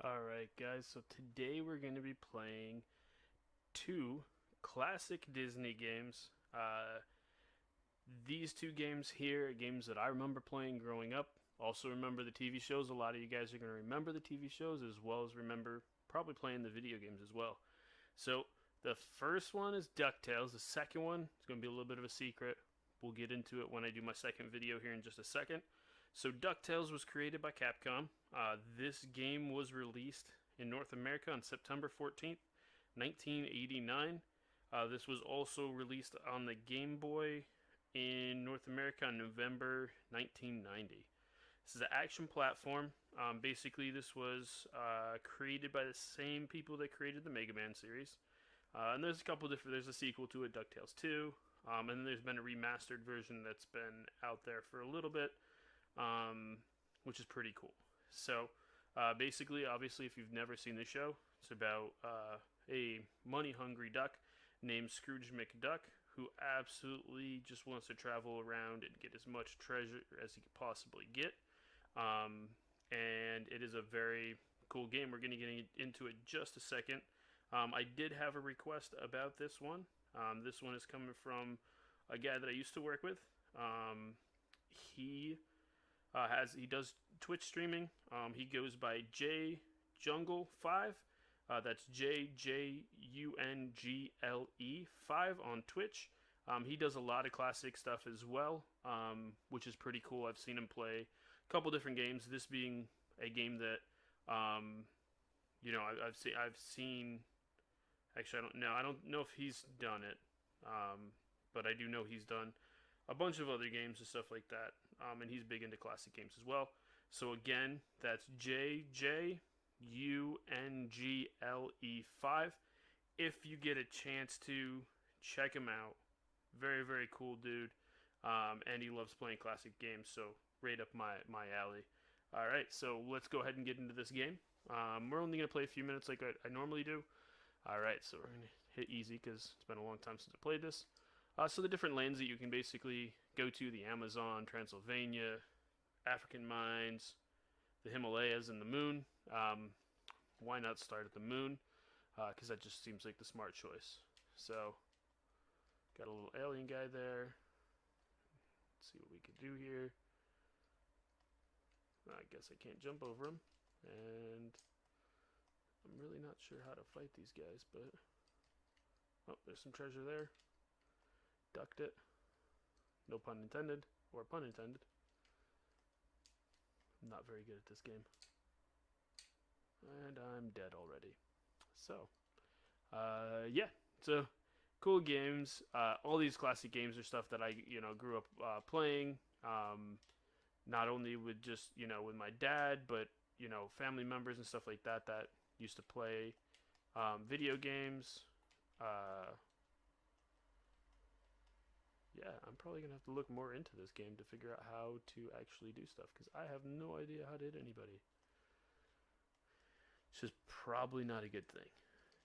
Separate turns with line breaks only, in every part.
Alright guys, so today we're going to be playing two classic Disney games. These two games here are games that I remember playing growing up. Also remember the TV shows. A lot of you guys are going to remember the TV shows as well as remember probably playing the video games as well. So the first one is DuckTales. The second one is going to be a little bit of a secret. We'll get into it when I do my second video here in just a second. So DuckTales was created by Capcom. This game was released in North America on September 14th, 1989. This was also released on the Game Boy in North America in November 1990. This is an action platform. Basically, this was created by the same people that created the Mega Man series. And there's a couple different. There's a sequel to it, DuckTales 2, and then there's been a remastered version that's been out there for a little bit, which is pretty cool. So, basically, obviously, if you've never seen the show, it's about a money-hungry duck named Scrooge McDuck who absolutely just wants to travel around and get as much treasure as he could possibly get. And it is a very cool game. We're going to get into it just a second. I did have a request about this one. This one is coming from a guy that I used to work with. He does Twitch streaming. He goes by J Jungle 5. That's JJUNGLE 5 on Twitch. He does a lot of classic stuff as well, which is pretty cool. I've seen him play a couple different games. This being a game that, I've seen. Actually, I don't know if he's done it, but I do know he's done a bunch of other games and stuff like that, and he's big into classic games as well. So again, that's JJUNGLE 5. If you get a chance to check him out, very very cool dude, and he loves playing classic games, so right up my alley. All right, so let's go ahead and get into this game. We're only gonna play a few minutes like I normally do. Alright, so we're going to hit easy because it's been a long time since I played this. So the different lands that you can basically go to, the Amazon, Transylvania, African mines, the Himalayas, and the moon. Why not start at the moon? Because that just seems like the smart choice. So, got a little alien guy there. Let's see what we can do here. I guess I can't jump over him. And I'm really not sure how to fight these guys, but... Oh, there's some treasure there. Ducked it. No pun intended. Or pun intended. I'm not very good at this game. And I'm dead already. So, yeah. So, cool games. All these classic games are stuff that I, grew up playing. Not only with just, with my dad, but, family members and stuff like that that used to play video games. Yeah, I'm probably going to have to look more into this game to figure out how to actually do stuff, because I have no idea how to hit anybody. It's just probably not a good thing,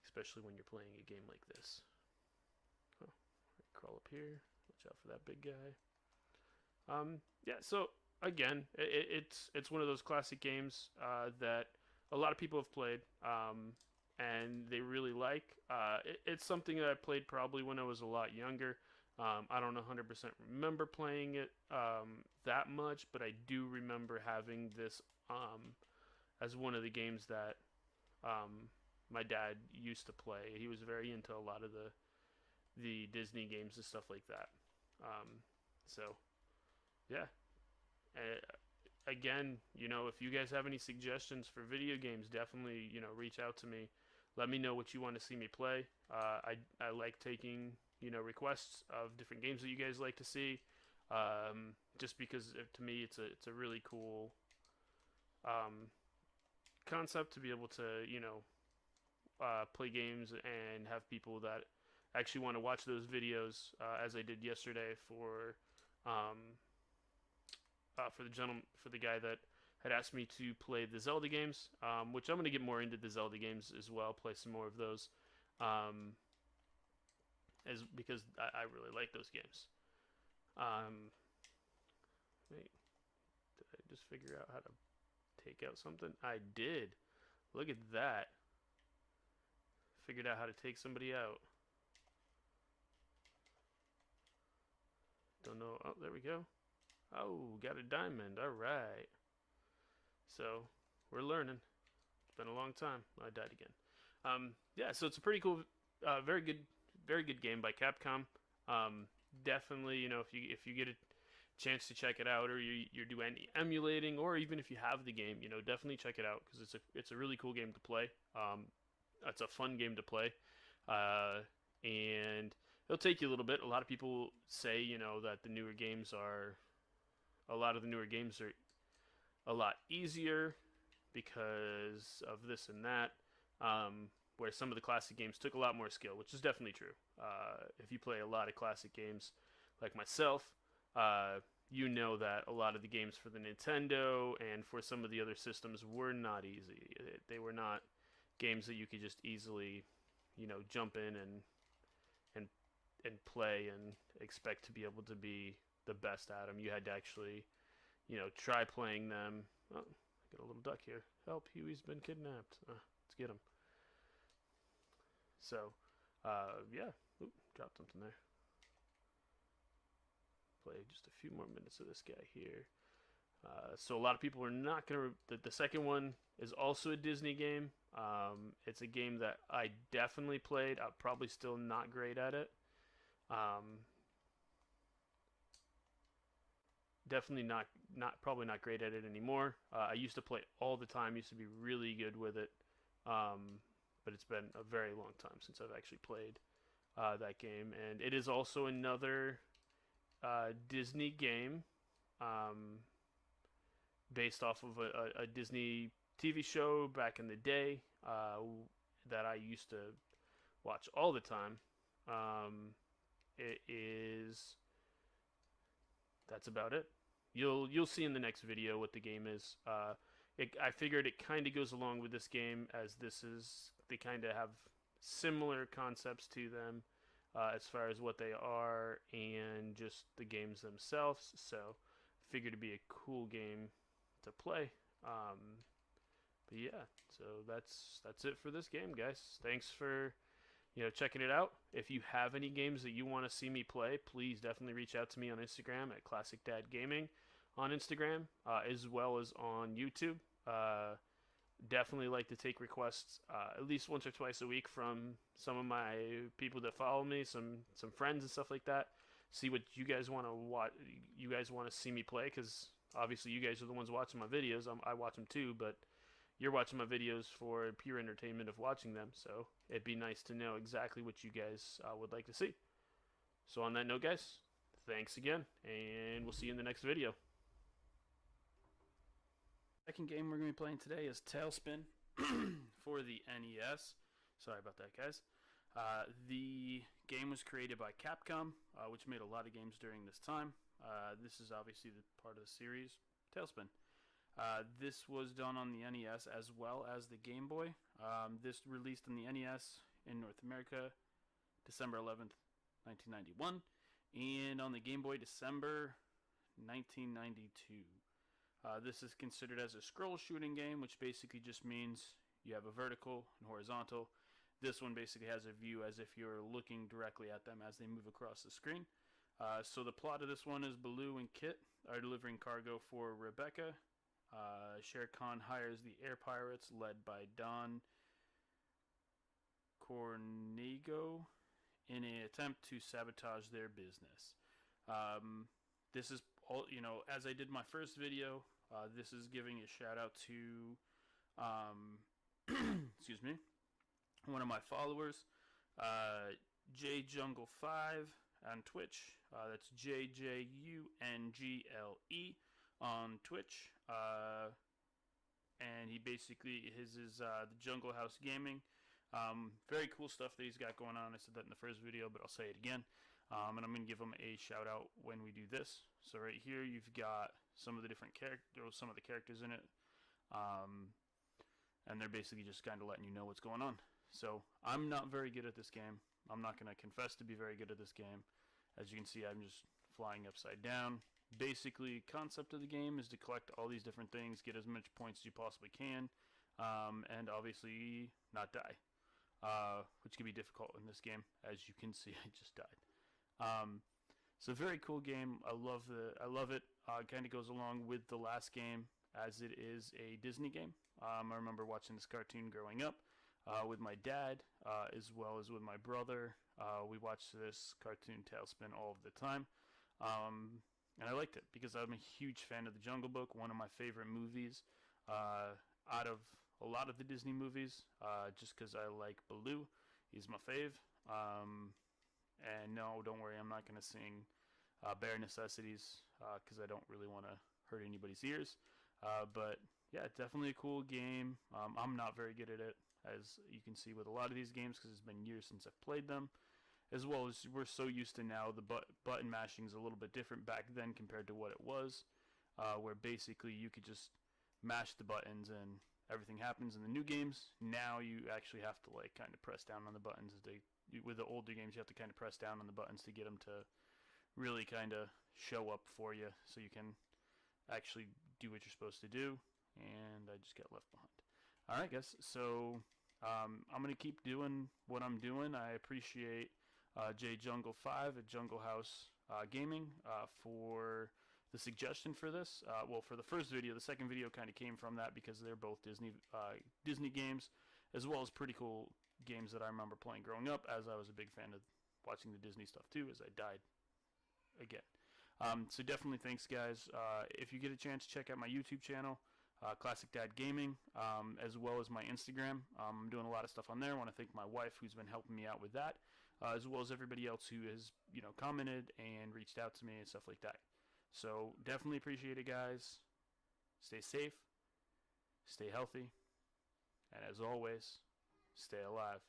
especially when you're playing a game like this. Oh, crawl up here. Watch out for that big guy. Yeah, so again, it's one of those classic games that a lot of people have played, and they really like. It's something that I played probably when I was a lot younger. I don't 100% remember playing it that much, but I do remember having this as one of the games that my dad used to play. He was very into a lot of the Disney games and stuff like that. So, yeah. Again, if you guys have any suggestions for video games, definitely, reach out to me. Let me know what you want to see me play. I like taking, requests of different games that you guys like to see. Just because to me it's a really cool concept to be able to, play games and have people that actually want to watch those videos, as I did yesterday for the guy that had asked me to play the Zelda games, which I'm going to get more into the Zelda games as well, play some more of those, because I really like those games. Wait, did I just figure out how to take out something? I did. Look at that. Figured out how to take somebody out. Don't know. Oh, there we go. Oh, got a diamond. All right. So, we're learning. It's been a long time. I died again. Yeah, so it's a pretty cool, very good game by Capcom. Definitely, if you get a chance to check it out, or you're doing any emulating, or even if you have the game, definitely check it out because it's a really cool game to play. It's a fun game to play, and it'll take you a little bit. A lot of people say, that a lot of the newer games are a lot easier because of this and that. Where some of the classic games took a lot more skill, which is definitely true. If you play a lot of classic games like myself, you know that a lot of the games for the Nintendo and for some of the other systems were not easy. They were not games that you could just easily, jump in and play and expect to be able to be the best at them. You had to actually, try playing them. Oh, I got a little duck here. Help, Huey's been kidnapped. Let's get him. So, yeah. Oop, dropped something there. Play just a few more minutes of this guy here. So a lot of people are not going to... The second one is also a Disney game. It's a game that I definitely played. I'm probably still not great at it. Definitely probably not great at it anymore. I used to play all the time. Used to be really good with it. But it's been a very long time since I've actually played that game. And it is also another Disney game based off of a Disney TV show back in the day that I used to watch all the time. That's about it. You'll see in the next video what the game is. I figured it kind of goes along with this game, as they kind of have similar concepts to them as far as what they are and just the games themselves. So I figured it'd be a cool game to play. But yeah, so that's it for this game, guys. Thanks for checking it out. If you have any games that you want to see me play, please definitely reach out to me on Instagram at Classic Dad Gaming on Instagram, as well as on YouTube. Definitely like to take requests at least once or twice a week from some of my people that follow me, some friends and stuff like that. See what you guys want to watch. You guys want to see me play, because obviously you guys are the ones watching my videos. I watch them too, but you're watching my videos for pure entertainment of watching them. So it'd be nice to know exactly what you guys would like to see. So on that note, guys, thanks again, and we'll see you in the next video. Second game we're going to be playing today is Tailspin for the NES. Sorry about that, guys. The game was created by Capcom, which made a lot of games during this time. This is obviously the part of the series, Tailspin. This was done on the NES as well as the Game Boy. This released on the NES in North America December 11th, 1991, and on the Game Boy December 1992. This is considered as a scroll shooting game, which basically just means you have a vertical and horizontal. This one basically has a view as if you're looking directly at them as they move across the screen. So the plot of this one is Baloo and Kit are delivering cargo for Rebecca. Shere Khan hires the air pirates led by Don Cornego in an attempt to sabotage their business. This is all, as I did my first video, this is giving a shout out to, excuse me, one of my followers, JJungle5 on Twitch. That's JJUNGLE on Twitch. And he basically, his is the Jungle House Gaming. Very cool stuff that he's got going on. I said that in the first video, but I'll say it again. And I'm going to give him a shout out when we do this. So right here you've got some of the different characters, some of the characters in it. And they're basically just kind of letting you know what's going on. So I'm not very good at this game. I'm not going to confess to be very good at this game. As you can see, I'm just flying upside down. Basically, concept of the game is to collect all these different things, get as much points as you possibly can.
and obviously not die, which can be difficult in this game. As you can see, I just died. It's a very cool game. I love it. It kind of goes along with the last game, as it is a Disney game. I remember watching this cartoon growing up with my dad, as well as with my brother. We watched this cartoon Tailspin all of the time. And I liked it because I'm a huge fan of The Jungle Book, one of my favorite movies out of a lot of the Disney movies, just because I like Baloo. He's my fave. And no, don't worry, I'm not going to sing Bare Necessities because I don't really want to hurt anybody's ears. But yeah, definitely a cool game. I'm not very good at it, as you can see with a lot of these games, because it's been years since I've played them. As well as we're so used to now, the button mashing is a little bit different back then compared to what it was, where basically you could just mash the buttons and everything happens. In the new games, now you actually have to like kind of press down on the buttons. With the older games, you have to kind of press down on the buttons to get them to really kind of show up for you, so you can actually do what you're supposed to do. And I just got left behind. All right, guys. So I'm gonna keep doing what I'm doing. I appreciate JJungle5 at Jungle House Gaming for the suggestion for this. Well, for the first video, the second video kind of came from that because they're both Disney games, as well as pretty cool games that I remember playing growing up, as I was a big fan of watching the Disney stuff too, as I died again. So definitely thanks, guys. If you get a chance, check out my YouTube channel, Classic Dad Gaming, as well as my Instagram. I'm doing a lot of stuff on there. I want to thank my wife, who's been helping me out with that, as well as everybody else who has, commented and reached out to me and stuff like that. So definitely appreciate it, guys. Stay safe, stay healthy, and as always, stay alive.